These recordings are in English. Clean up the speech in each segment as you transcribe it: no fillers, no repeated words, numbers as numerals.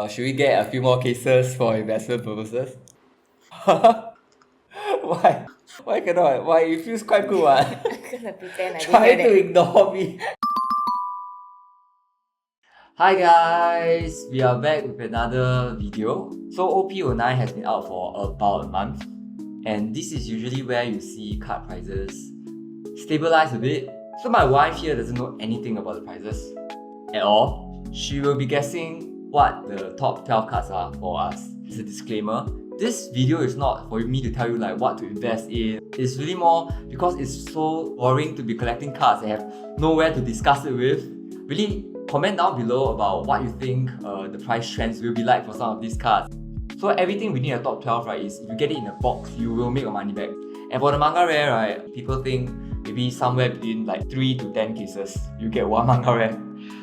Should we get a few more cases for investment purposes? Why? Why cannot? Why? It feels quite good, what? Because I pretend I didn't Try hear to that. ignore me. Hi guys, we are back with another video. So OP-09 has been out for about a month, and this is usually where you see card prices stabilize a bit. So my wife here doesn't know anything about the prices at all. She will be guessing what the top 12 cards are for us. As a disclaimer, this video is not for me to tell you like what to invest in. It's really more because it's so boring to be collecting cards and have nowhere to discuss it with. Really comment down below about what you think the price trends will be like for some of these cards. So everything within the top 12, right, is if you get it in a box, you will make your money back. And for the manga rare, right, people think maybe somewhere between like 3 to 10 cases, you get one manga rare.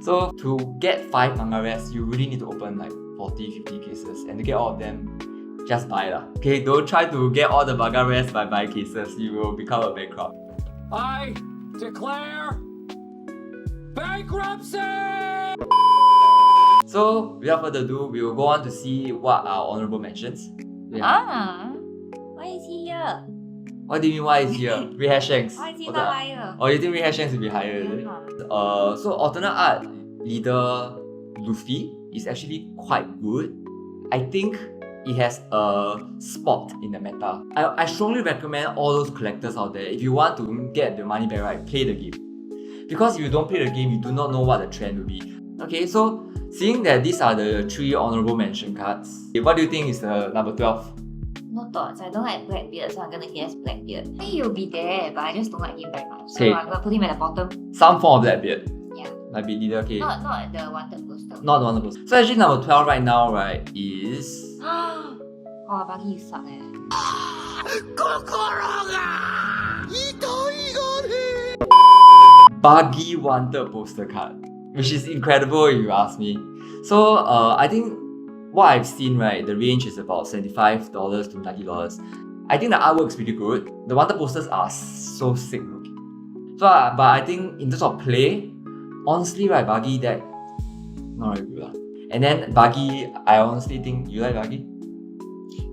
So to get 5 manga rares, you really need to open like 40, 50 cases. And to get all of them, just buy lah. Okay, don't try to get all the manga rares by buying cases. You will become a bankrupt. I declare bankruptcy! So without further ado, we will go on to see what are honorable mentions. Why is he here? What do you mean why is here? Rehash Shanks. Why is he not higher? Oh, you think Rehash Shanks will be higher, is it? So alternate art leader Luffy is actually quite good. I think it has a spot in the meta. I strongly recommend all those collectors out there, if you want to get the money back, right, play the game. Because if you don't play the game, you do not know what the trend will be. Okay, so seeing that these are the 3 honorable mention cards, what do you think is the number 12? No thoughts. I don't like Blackbeard, so I'm gonna guess Blackbeard. I think he'll be there, but I just don't like him very much. So Okay. I'm gonna put him at the bottom. Some form of Blackbeard. Yeah. Might be leader, okay. Not the wanted poster. Not one of those. So actually number 12 right now, right, is... Oh, Buggy, you suck eh. Buggy wanted poster card, which is incredible if you ask me. So I think what I've seen, right, the range is about $75 to $90. I think the artwork's pretty good. The wanted posters are so sick looking. So, but I think in terms of play, honestly, right, Buggy deck not very good lah. And then Buggy, I honestly think you like Buggy.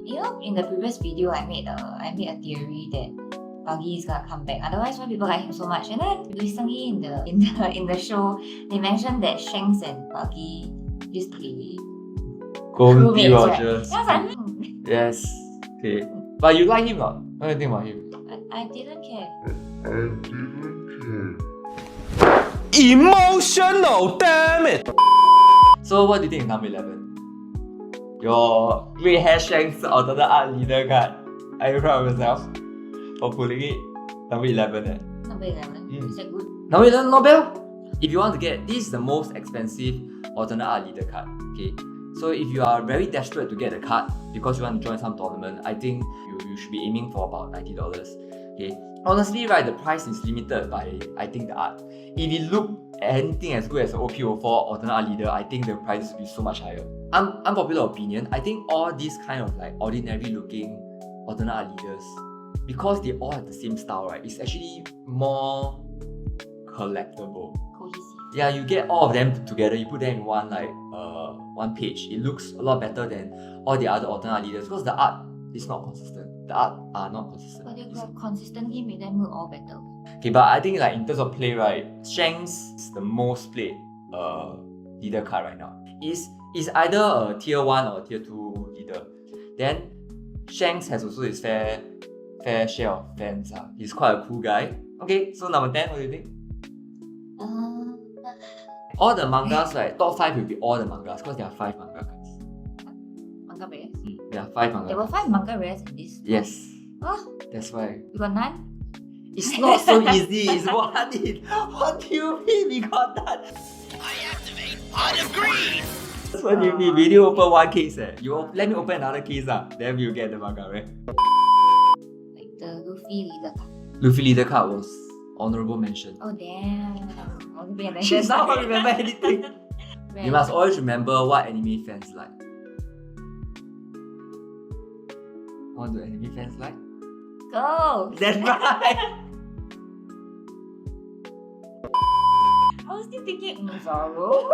You know, in the previous video, I made a theory that Buggy is gonna come back. Otherwise, why people like him so much? And then recently in the show, they mentioned that Shanks and Buggy used to be Goldie crewmates, right? Rogers. Yeah, I was like, Yes. Okay. But you like him not? What do you think about him? I didn't care. Emotional, damn it! So what do you think is number 11? Your Rehash Shanks alternate art leader card. Are you proud of yourself for pulling it? Number 11 eh? Number 11. Is that good? Number 11, not bad. If you want to get, this is the most expensive alternate art leader card. Okay. So if you are very desperate to get a card because you want to join some tournament, I think you should be aiming for about $90. Okay. Honestly, right, the price is limited by, I think, the art. If it looked anything as good as the OP-04 alternate art leader, I think the prices would be so much higher. Unpopular opinion, I think all these kind of like ordinary looking alternate art leaders, because they all have the same style, right, it's actually more collectible. Cohesive. Yeah, you get all of them together, you put them in one one page. It looks a lot better than all the other alternate leaders because the art is not consistent. The art are not consistent. But they could have consistently made them look all better. Okay, but I think like in terms of play, right, Shanks is the most played leader card right now. Is either a tier 1 or tier 2 leader. Then Shanks has also his fair share of fans. He's quite a cool guy. Okay, so number 10, what do you think? All the mangas, right, top 5 will be all the mangas because there are 5 manga cards. Manga rares? There are 5 manga There were 5 manga rares in this. Yes. Oh, That's why. you got none? It's not so easy. It's one in. What do you mean we got that? I activate Pot of Greed! That's what you mean. We need to open one case. Let me open another case. Then we'll get the manga, right? Like the Luffy leader card. Luffy leader card was honorable mention. Oh damn. I wasn't paying attention. She's not remember anything. You must always remember what anime fans like. What do anime fans like? Go! That's right! I was still thinking Zoro.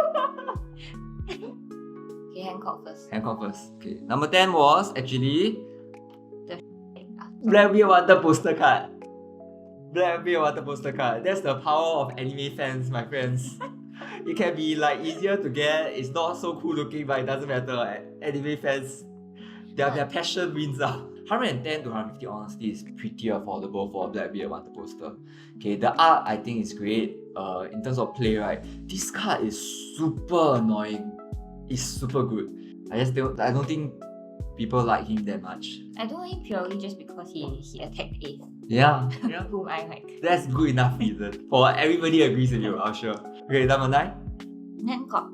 Okay, Hancock first. Hancock first. Okay. Number 10 was actually The Blackbeard Water poster card. Blackbeard Water poster card. That's the power of anime fans, my friends. It can be like easier to get. It's not so cool looking, but it doesn't matter. Anime fans, their passion wins out. 110 to 150 honestly is pretty affordable for a Blackbeard Water poster. Okay, the art I think is great. In terms of play, right, this card is super annoying. It's super good. I don't think people like him that much. I don't like him purely just because he attacked Ace, Yeah. whom I like. That's good enough reason. For everybody agrees with you, I'm sure. Okay, number 9. Hancock.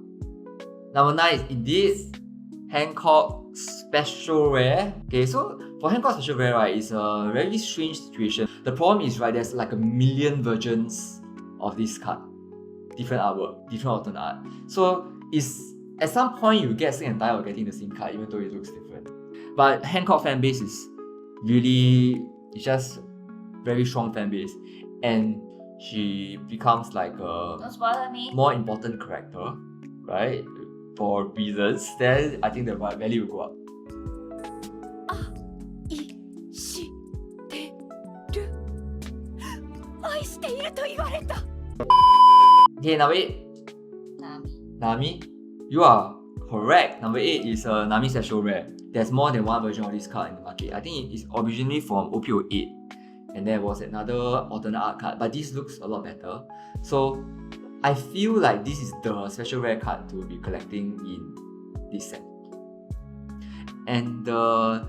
Number 9 is indeed Hancock Special Rare. Okay, so for Hancock Special Rare, right, it's a very strange situation. The problem is, right, there's like a million versions of this card. Different artwork, different alternate art. So it's at some point you get sick and tired of getting the same card even though it looks different. But Hancock fan base is really, it's just very strong fan base. And she becomes like a Don't spoil me. more important character, right? For reasons, then I think the value will go up. Okay, number 8. Nami. Nami. You are correct. Number 8 is a Nami Special Rare. There's more than one version of this card in the market. I think it is originally from OP-08. And there was another alternate art card, but this looks a lot better. So I feel like this is the special rare card to be collecting in this set. And the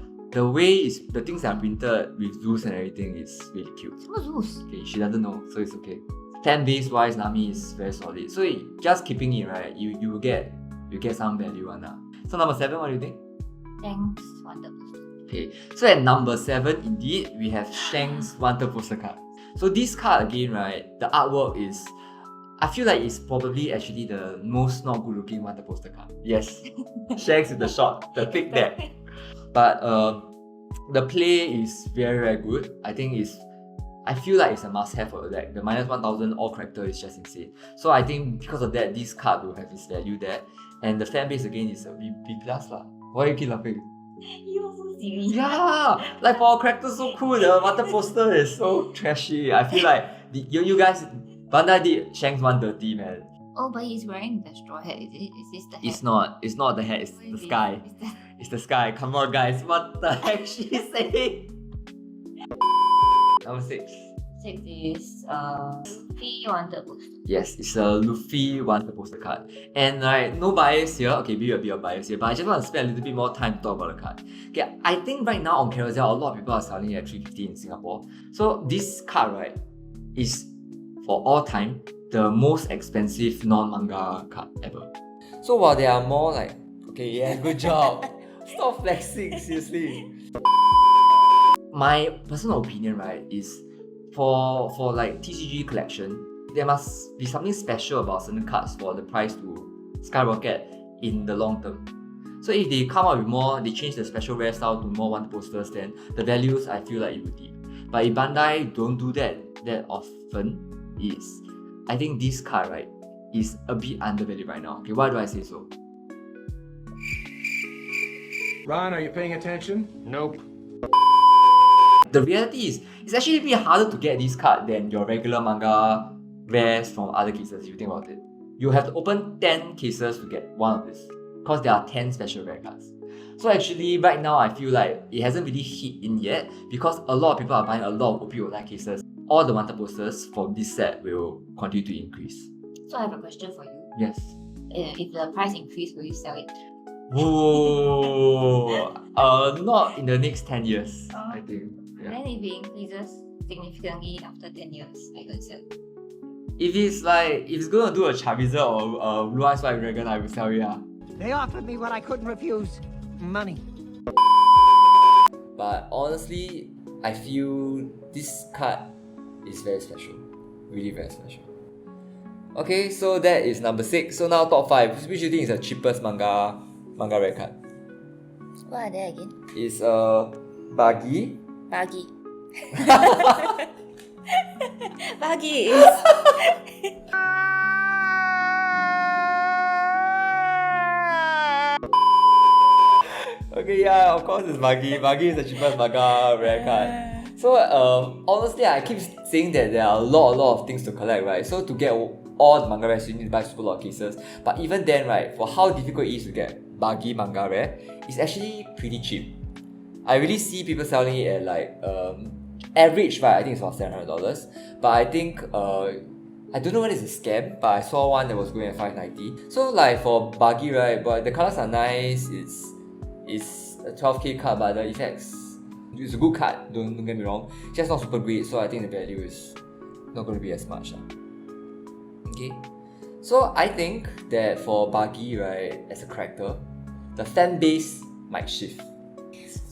way the things that are printed with Zeus and everything is really cute. Who's Zeus? Okay, she doesn't know, so it's okay. Fan base wise, Nami is very solid. So just keeping it, right, you will get some value on that. So number 7, what do you think? Thanks, Wonder Booster. Okay, so at number 7, indeed, we have Shanks Wanted poster card. So this card again, right, the artwork is, I feel like it's probably actually the most not good looking Wanted poster card. Yes, Shanks with the shot, the thick deck. But the play is very, very good. I feel like it's a must have for the deck. The -1000 all character is just insane. So I think because of that, this card will have its value there. And the fan base again is a B+. Why you keep laughing? You're so silly. Yeah, like for our character so cool. The Water poster is so trashy. I feel like you guys, Bandai did Shanks 130, man. Oh, but he's wearing the straw hat. Is this the hat? It's not the head. It's the sky. It's the sky. Come on, guys. What the heck she's saying? Number 6. 6 is Luffy Wanted Booster. Yes, it's a Luffy Wanted poster card. And right, no bias here. Okay, maybe a bit of bias here, but I just want to spend a little bit more time to talk about the card. Okay, I think right now on Carousel, a lot of people are selling it at 350 in Singapore. So this card, right, is for all time the most expensive non-manga card ever. So while there are more like, okay, yeah, good job. Stop flexing, seriously. My personal opinion, right, is for like TCG collection, there must be something special about certain cards for the price to skyrocket in the long term. So if they come out with more, they change the special rare style to more one posters, then the values I feel like it would dip. But if Bandai don't do that often, I think this card, right, is a bit undervalued right now. Okay, why do I say so? Ron, are you paying attention? Nope. The reality is, it's actually a bit harder to get this card than your regular manga rares from other cases, if you think about it. You have to open 10 cases to get one of this, because there are 10 special rare cards. So actually, right now, I feel like it hasn't really hit in yet, because a lot of people are buying a lot of OP-09 cases. All the wanted posters from this set will continue to increase. So I have a question for you. Yes. If the price increase, will you sell it? Whoa! Not in the next 10 years, I think. Yeah. Then if it increases significantly after 10 years, I can sell it. If it's gonna do a Charizard or a Blue Eyes White Dragon, I will sell it. Yeah. They offered me what I couldn't refuse. Money. But honestly, I feel this card is very special. Really very special. Okay, so that is number 6. So now top 5. Which do you think is the cheapest manga rare card? What are they again? It's Buggy. Buggy. Buggy is... Okay, yeah, of course it's Buggy. Buggy is the cheapest manga rare card. So honestly, I keep saying that there are a lot of things to collect, right? So to get all the manga rares, you need to buy super lot of cases. But even then, right, for how difficult it is to get Buggy manga rare, it's actually pretty cheap. I really see people selling it at like average, right? I think it's about $700. But I think I don't know whether it's a scam, but I saw one that was going at $590. So like for Buggy, right, but the colors are nice. It's a 12k card, but the effects, it's a good card. Don't get me wrong. It's just not super great, so I think the value is not going to be as much. Okay, so I think that for Buggy, right, as a character, the fan base might shift.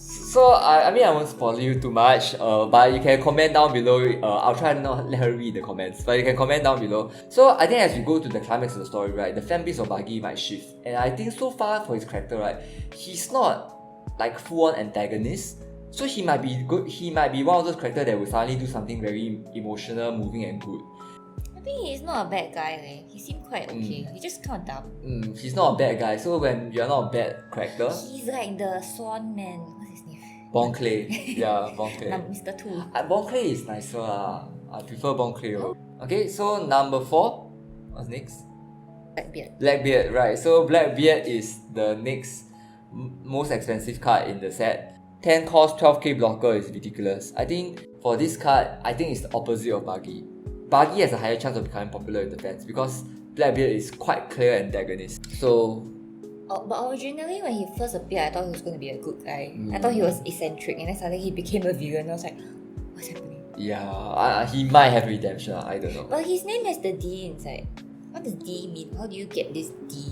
So I mean I won't spoil you too much, but you can comment down below. I'll try not let her read the comments, but you can comment down below. So I think as we go to the climax of the story, right, the fan base of Buggy might shift, and I think so far for his character, right, he's not like full-on antagonist. So he might be good. He might be one of those characters that will suddenly do something very emotional, moving, and good. I think he's not a bad guy. He seemed quite okay. He's just kind of dumb. He's not a bad guy. So when you're not a bad character, He's like the Swan Man. What's his name? Bon Clay. Yeah, Bon Clay. Mr. Two. Bon Clay is nicer. I prefer Bon Clay. Okay, so number 4. What's next? Blackbeard. Blackbeard, right. So Blackbeard is the next most expensive card in the set. 10 cost, 12k blocker is ridiculous. I think for this card, I think it's the opposite of Buggy. Buggy has a higher chance of becoming popular with the fans because Blackbeard is quite clear antagonist. So But originally when he first appeared, I thought he was going to be a good guy. I thought he was eccentric, and then suddenly he became a villain. I was like, what's happening? yeah, he might have redemption. I don't know. But his name has the D inside. What does D mean? How do you get this D?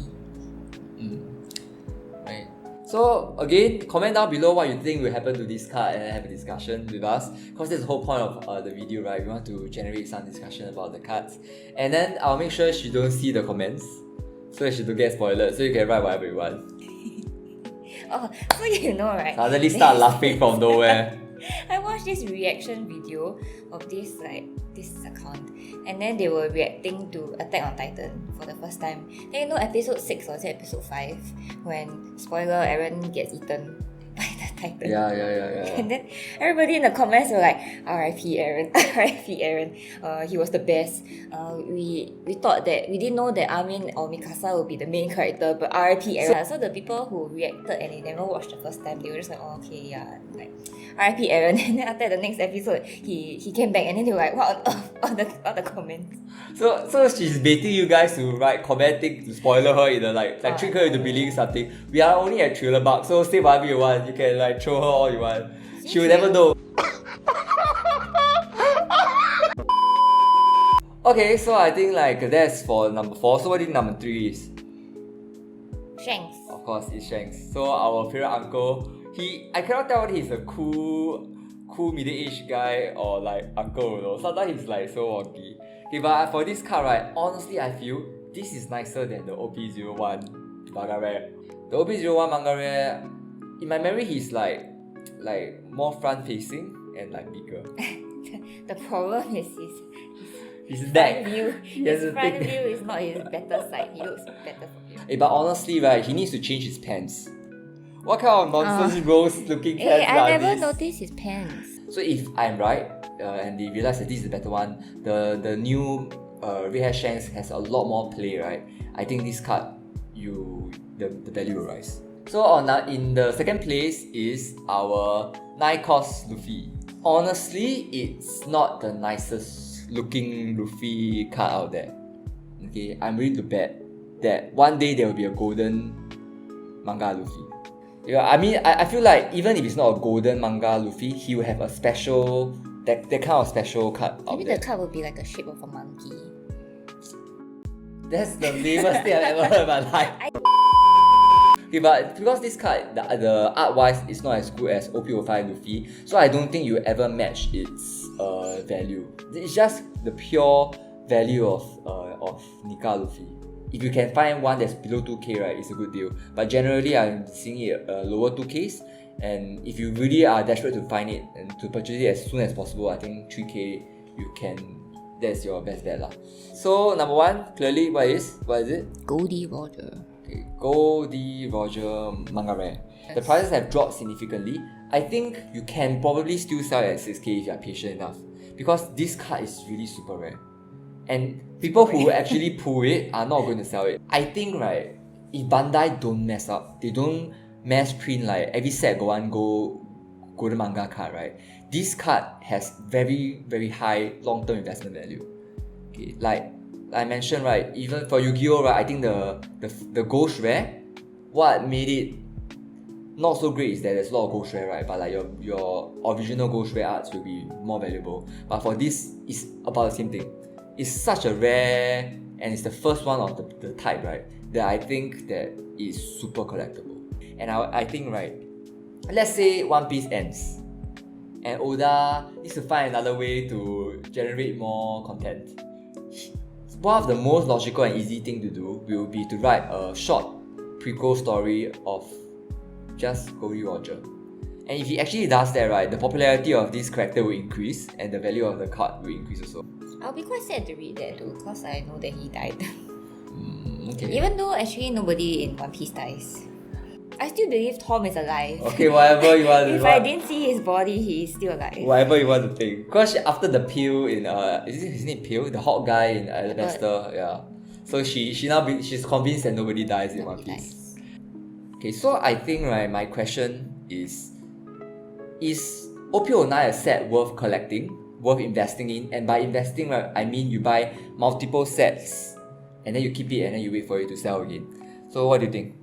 Right. So again, comment down below what you think will happen to this card and have a discussion with us. Because that's the whole point of the video, right? We want to generate some discussion about the cards. And then I'll make sure she don't see the comments, so she don't get spoiled. So you can write whatever you want. Oh, so you know, right? Suddenly start laughing from nowhere. I watched this reaction video of this account, and then they were reacting to Attack on Titan for the first time. Then you know episode 6 or is it episode 5 when spoiler Eren gets eaten by the Titan. Yeah. And then everybody in the comments were like, R.I.P. Eren, R.I.P. Eren. He was the best. We thought that we didn't know that Armin or Mikasa would be the main character, but R.I.P. Eren. So the people who reacted and they never watched the first time, they were just like, oh, okay, yeah, like R.I.P. Eren. And then after the next episode, he came back, and then they were like, what on earth? All the comments. So she's baiting you guys to write commenting to spoiler her in the like trick her into believing something. We are only at Thriller Bark, so say whatever you want. You can like throw her all you want. She will never know. Okay, so I think like that's for number 4. So what do you think number 3 is? Shanks. Of course, it's Shanks. So our favorite uncle. I cannot tell whether he's a cool middle-aged guy or like uncle, you know. Sometimes he's like so wonky. Okay, but for this card, right, honestly I feel this is nicer than the OP-01 manga rare. The OP-01 manga rare, in my memory, he's like more front-facing and like bigger. The problem is His front neck. view. He has His a front big view is not his better side. He looks better from you. Hey, but honestly, right, he needs to change his pants. What kind of nonsense rose-looking pants I are never these? noticed his pants. So if I'm right, and they realize that this is the better one, the new Red Hair Shanks has a lot more play, right? I think this card, the value will rise. So in the second place is our 9 cost Luffy. Honestly, it's not the nicest looking Luffy card out there. Okay, I'm willing to bet that one day there will be a golden manga Luffy. Yeah, I mean, I feel like even if it's not a golden manga Luffy, he will have a special, that kind of special card out Maybe there. the card would be like the shape of a monkey. That's the lamest thing I've ever heard in my life. Okay, but because this card, the art-wise, is not as good as OP-05 Luffy, so I don't think you ever match its value. It's just the pure value of Nika Luffy. If you can find one that's below 2k, right, it's a good deal. But generally, I'm seeing it lower 2ks. And if you really are desperate to find it and to purchase it as soon as possible, I think 3k, that's your best bet lah. So number 1, clearly, what is it? Goldie Roger. Okay, Goldie Roger Manga Rare. The prices have dropped significantly. I think you can probably still sell it at 6k if you are patient enough, because this card is really super rare. And people who actually pull it are not going to sell it. I think, right, if Bandai don't mess up, they don't mass print like every set got one golden manga card, right? This card has very, very high long-term investment value. Okay, like I mentioned, right, even for Yu-Gi-Oh, right, I think the Ghost Rare, what made it not so great is that there's a lot of Ghost Rare, right? But like your original Ghost Rare arts will be more valuable. But for this, it's about the same thing. It's such a rare, and it's the first one of the type, right, that I think that is super collectible. And I think, right, let's say One Piece ends and Oda needs to find another way to generate more content. One of the most logical and easy thing to do will be to write a short prequel story of just Goldie Roger. And if he actually does that, right, the popularity of this character will increase and the value of the card will increase also. I'll be quite sad to read that too, because I know that he died. Okay. Even though actually nobody in One Piece dies. I still believe Tom is alive. Okay, whatever you want to If I didn't see his body, he is still alive. Whatever you want to think. Because after the Peel in is it his name Peel? The hot guy in Alabaster, yeah. So she's convinced that nobody dies in One Piece. Okay, so I think, right, my question is OP-09 a set worth collecting, worth investing in? And by investing, right, I mean you buy multiple sets and then you keep it and then you wait for it to sell again. So what do you think?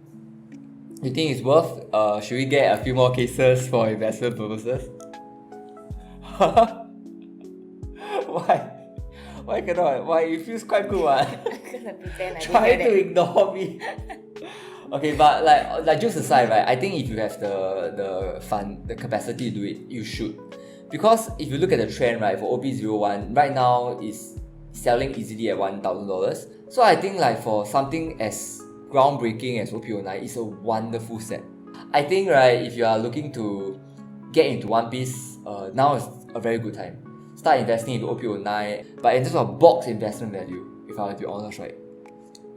You think it's worth? Should we get a few more cases for investment purposes? Why? Why cannot? Why? It feels quite good, man. Trying to ignore me. Okay, but like jokes aside, right, I think if you have the fun, the capacity to do it, you should. Because if you look at the trend, right, for OP-01, right now is selling easily at $1,000. So I think like for something as groundbreaking as OP-09, it's a wonderful set. I think, right, if you are looking to get into One Piece, now is a very good time. Start investing into OP-09, but in terms of box investment value, if I were to be honest, right,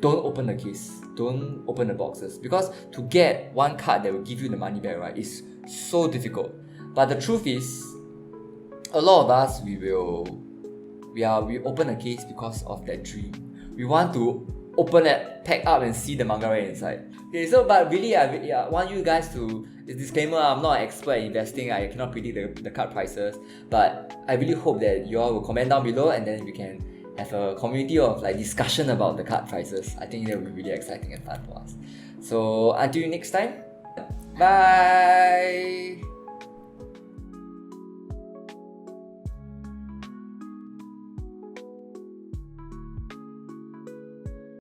don't open the case, don't open the boxes, because to get one card that will give you the money back, right, is so difficult. But the truth is, a lot of us, we open a case because of that dream. We want to open it, pack up and see the manga right inside. Okay, so but really, I want you guys to, disclaimer, I'm not an expert in investing, I cannot predict the card prices, but I really hope that you all will comment down below and then we can have a community of like discussion about the card prices. I think that will be really exciting and fun for us. So until next time, bye!